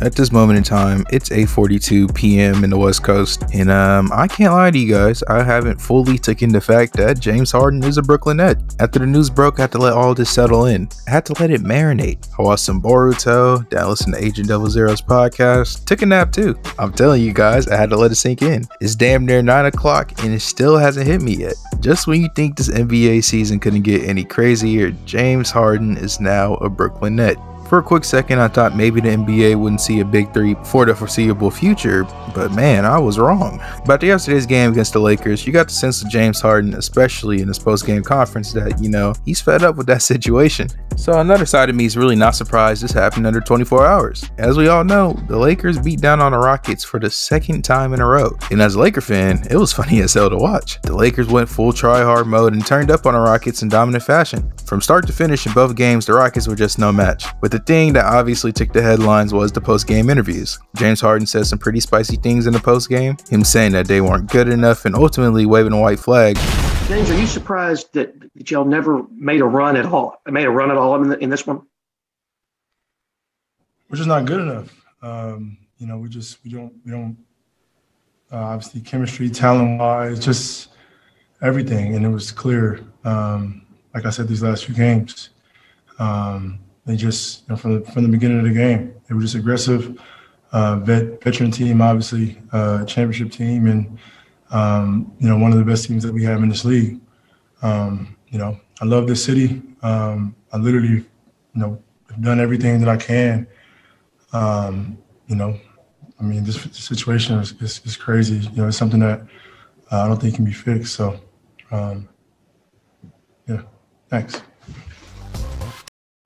At this moment in time, it's 8:42 p.m. in the West Coast, and I can't lie to you guys, I haven't fully taken the fact that James Harden is a Brooklyn Net. After the news broke, I had to let all this settle in. I had to let it marinate. I watched some Boruto, then I listened to Agent 00's podcast, took a nap too. I'm telling you guys, I had to let it sink in. It's damn near 9 o'clock and it still hasn't hit me yet. Just when you think this NBA season couldn't get any crazier, James Harden is now a Brooklyn Net. For a quick second, I thought maybe the NBA wouldn't see a big three for the foreseeable future, but man, I was wrong. But yesterday's game against the Lakers, you got the sense of James Harden, especially in his post-game conference, that, he's fed up with that situation. So another side of me is really not surprised this happened under 24 hours. As we all know, the Lakers beat down on the Rockets for the second time in a row. And as a Laker fan, it was funny as hell to watch. The Lakers went full try-hard mode and turned up on the Rockets in dominant fashion. From start to finish in both games, the Rockets were just no match. But the thing that obviously took the headlines was the post-game interviews. James Harden said some pretty spicy things in the post-game, him saying that they weren't good enough and ultimately waving a white flag. James, are you surprised that y'all never made a run at all? In this one? We're just not good enough. We don't obviously chemistry, talent-wise, just everything. And it was clear, like I said, these last few games. They just, from the beginning of the game, they were just aggressive, veteran team, obviously, championship team, and one of the best teams that we have in this league. I love this city. I literally, have done everything that I can. This situation is crazy. It's something that I don't think can be fixed. So, thanks.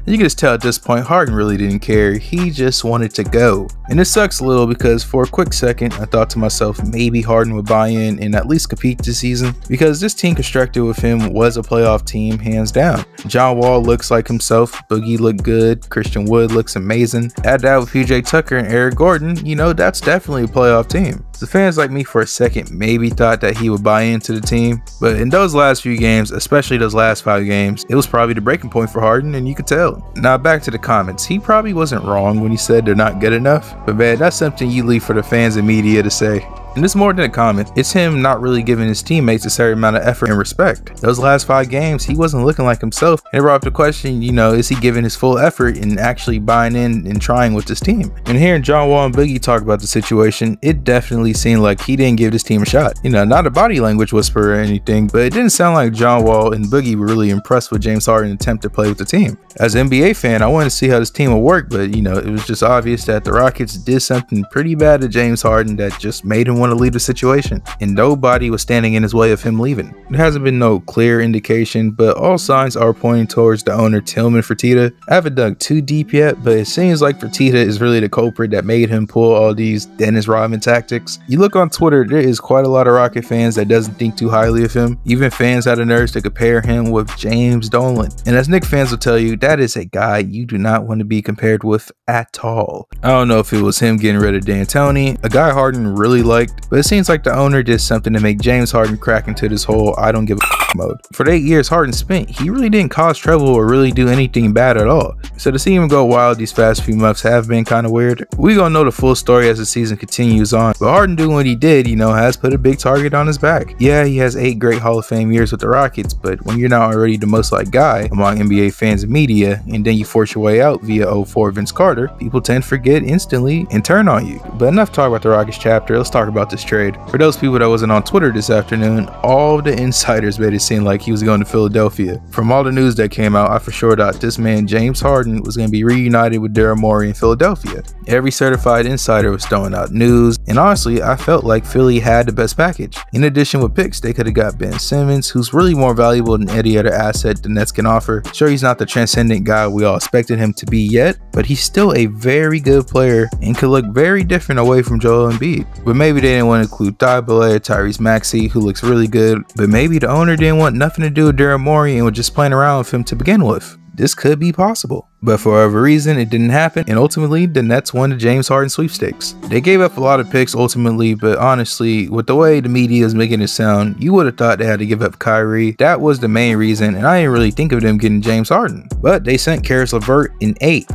You can just tell at this point, Harden really didn't care. He just wanted to go. And it sucks a little because for a quick second, I thought to myself, maybe Harden would buy in and at least compete this season, because this team constructed with him was a playoff team, hands down. John Wall looks like himself, Boogie looked good, Christian Wood looks amazing. Add that with PJ Tucker and Eric Gordon, that's definitely a playoff team. The fans like me for a second maybe thought that he would buy into the team, but in those last few games, especially those last 5 games, it was probably the breaking point for Harden, and you could tell. Now back to the comments. He probably wasn't wrong when he said they're not good enough, but man, that's something you leave for the fans and media to say. And it's more than a comment, it's him not really giving his teammates a certain amount of effort and respect. Those last 5 games, he wasn't looking like himself, and it brought up the question, is he giving his full effort and actually buying in and trying with this team? And hearing John Wall and Boogie talk about the situation, it definitely seemed like he didn't give this team a shot. Not a body language whisper or anything, but it didn't sound like John Wall and Boogie were really impressed with James Harden's attempt to play with the team. As an NBA fan, I wanted to see how this team would work, but it was just obvious that the Rockets did something pretty bad to James Harden that just made him want to leave the situation, and nobody was standing in his way of him leaving. There hasn't been no clear indication, but all signs are pointing towards the owner, Tillman Fertitta. I haven't dug too deep yet, but it seems like Fertitta is really the culprit that made him pull all these Dennis Rodman tactics. You look on Twitter, there is quite a lot of Rocket fans that doesn't think too highly of him. Even fans had the nerves to compare him with James Dolan. And as Knicks fans will tell you, that is a guy you do not want to be compared with at all. I don't know if it was him getting rid of D'Antoni, a guy Harden really liked, but it seems like the owner did something to make James Harden crack into this whole I don't give a mode. For the 8 years Harden spent, he really didn't cause trouble or really do anything bad at all. So to see him go wild these past few months have been kind of weird. We gonna know the full story as the season continues on, but Harden doing what he did, has put a big target on his back. Yeah, he has 8 great Hall of Fame years with the Rockets, but when you're not already the most liked guy among NBA fans and media, and then you force your way out via 04 Vince Carter, people tend to forget instantly and turn on you. But enough talk about the Rockets chapter, let's talk about this trade. For those people that wasn't on Twitter this afternoon, all the insiders made it seem like he was going to Philadelphia. From all the news that came out, I for sure thought this man James Harden was going to be reunited with Daryl Morey in Philadelphia. Every certified insider was throwing out news, and honestly, I felt like Philly had the best package. In addition, with picks, they could have got Ben Simmons, who's really more valuable than any other asset the Nets can offer. Sure, he's not the transcendent guy we all expected him to be yet, but he's still a very good player and could look very different away from Joel Embiid. But maybe they didn't want to include Thibault, Tyrese Maxey, who looks really good, but maybe the owner didn't want nothing to do with Daryl Morey and was just playing around with him to begin with. This could be possible. But for whatever reason, it didn't happen, and ultimately, the Nets won the James Harden sweepstakes. They gave up a lot of picks ultimately, but honestly, with the way the media is making it sound, you would have thought they had to give up Kyrie. That was the main reason, and I didn't really think of them getting James Harden. But they sent Caris LeVert in 8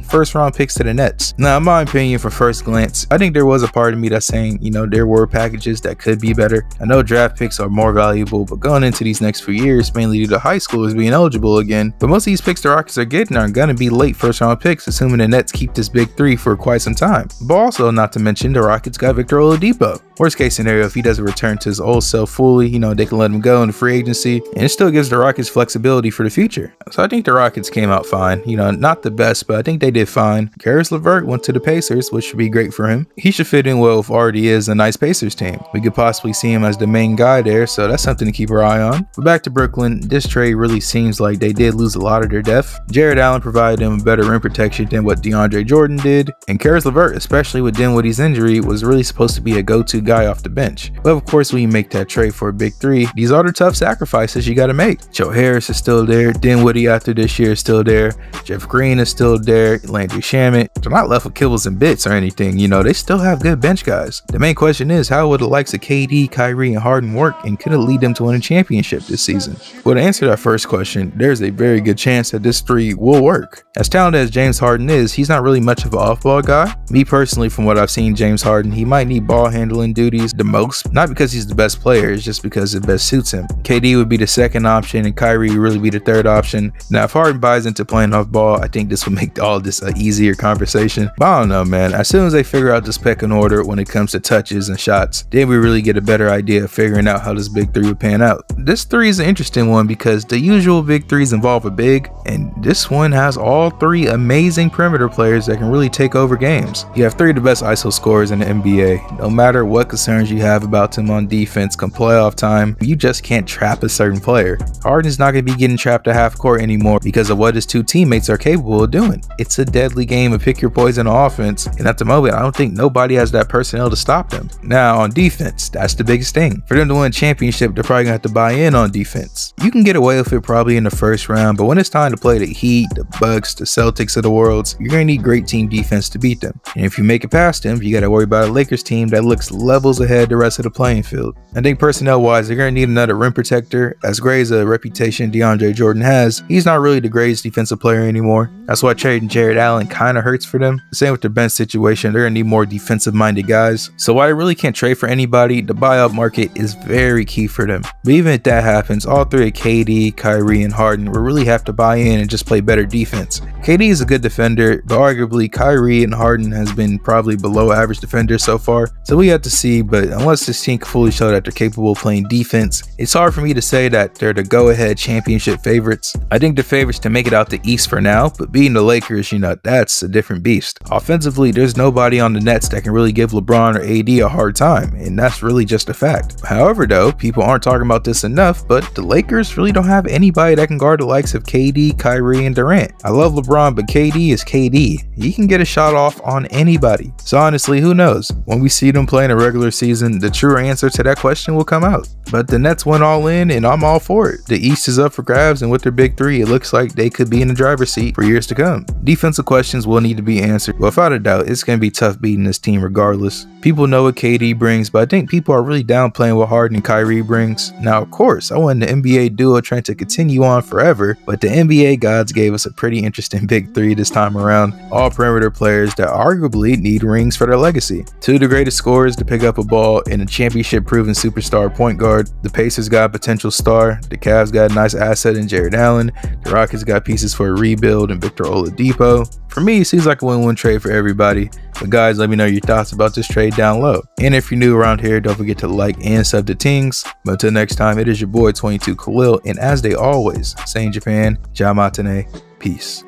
first-round picks to the Nets. Now, in my opinion, for first glance, I think there was a part of me that's saying, there were packages that could be better. I know draft picks are more valuable, but going into these next few years, mainly due to high schoolers being eligible again, but most of these picks the Rockets are getting are going to be late first-round picks, assuming the Nets keep this big three for quite some time. But also, not to mention, the Rockets got Victor Oladipo. Worst case scenario, if he doesn't return to his old self fully, they can let him go in the free agency, and it still gives the Rockets flexibility for the future. So I think the Rockets came out fine. Not the best, but I think they did fine. Caris LeVert went to the Pacers, which should be great for him. He should fit in well with already is a nice Pacers team. We could possibly see him as the main guy there, so that's something to keep our eye on. But back to Brooklyn, this trade really seems like they did lose a lot of their depth. Jared Allen provided them better rim protection than what DeAndre Jordan did, and Caris LeVert, especially with Dinwiddie's injury, was really supposed to be a go-to guy off the bench. But of course, when you make that trade for a big three, these are the tough sacrifices you got to make. Joe Harris is still there, Dinwiddie after this year is still there, Jeff Green is still there, Landry Shamet. They're not left with kibbles and bits or anything, they still have good bench guys. The main question is, how would the likes of KD, Kyrie, and Harden work, and could it lead them to win a championship this season? Well, to answer that first question, there's a very good chance that this three will work. As talented as James Harden is, he's not really much of an off-ball guy. Me personally, from what I've seen James Harden, he might need ball handling duties the most, not because he's the best player, it's just because it best suits him. KD would be the second option, and Kyrie would really be the third option. Now, if Harden buys into playing off ball, I think this would make all this an easier conversation. But I don't know, man. As soon as they figure out this pecking order when it comes to touches and shots, then we really get a better idea of figuring out how this big three would pan out. This three is an interesting one because the usual big threes involve a big, and this one has all three amazing perimeter players that can really take over games. You have three of the best ISO scorers in the NBA. No matter what concerns you have about them on defense come playoff time, you just can't trap a certain player. Harden's not going to be getting trapped at half court anymore because of what his two teammates are capable of doing. It's a deadly game of pick your poison on offense, and at the moment, I don't think nobody has that personnel to stop them. Now, on defense, that's the biggest thing. For them to win a championship, they're probably going to have to buy in on defense. You can get away with it probably in the first round, but when it's time to play the Heat, the Bucks, the Celtics of the world, you're going to need great team defense to beat them. And if you make it past them, you got to worry about a Lakers team that looks levels ahead the rest of the playing field. I think personnel-wise, they're going to need another rim protector. As great as a reputation DeAndre Jordan has, he's not really the greatest defensive player anymore. That's why trading Jared Allen kind of hurts for them. Same with their bench situation, they're going to need more defensive-minded guys. So while I really can't trade for anybody, the buyout market is very key for them. But even if that happens, all three of KD, Kyrie, and Harden will really have to buy in and just play better defense. KD is a good defender, but arguably Kyrie and Harden has been probably below average defenders so far. So we have to see, but unless this team can fully show that they're capable of playing defense, it's hard for me to say that they're the go-ahead championship favorites. I think the favorites to make it out the East for now, but beating the Lakers, that's a different beast. Offensively, there's nobody on the Nets that can really give LeBron or AD a hard time, and that's really just a fact. However, though, people aren't talking about this enough, but the Lakers really don't have anybody that can guard the likes of KD, Kyrie, and Durant. I love LeBron, but KD is KD. He can get a shot off on anybody. So honestly, who knows? When we see them play in a regular season, the true answer to that question will come out. But the Nets went all in, and I'm all for it. The East is up for grabs, and with their big three, it looks like they could be in the driver's seat for years to come. Defensive questions will need to be answered, but without a doubt, it's going to be tough beating this team regardless. People know what KD brings, but I think people are really downplaying what Harden and Kyrie brings. Now, of course, I want the NBA duo trying to continue on forever, but the NBA gods gave us a pretty interesting big three this time around. All perimeter players that arguably need rings for their legacy. Two of the greatest scorers to pick up a ball and a championship-proven superstar point guard. The Pacers got a potential star. The Cavs got a nice asset in Jared Allen. The Rockets got pieces for a rebuild and Victor Oladipo. For me, it seems like a win-win trade for everybody. But guys, let me know your thoughts about this trade down low. And if you're new around here, don't forget to like and sub to Tings. But until next time, it is your boy 22 Khalil, and as they always say in Japan, Ja Matane, peace.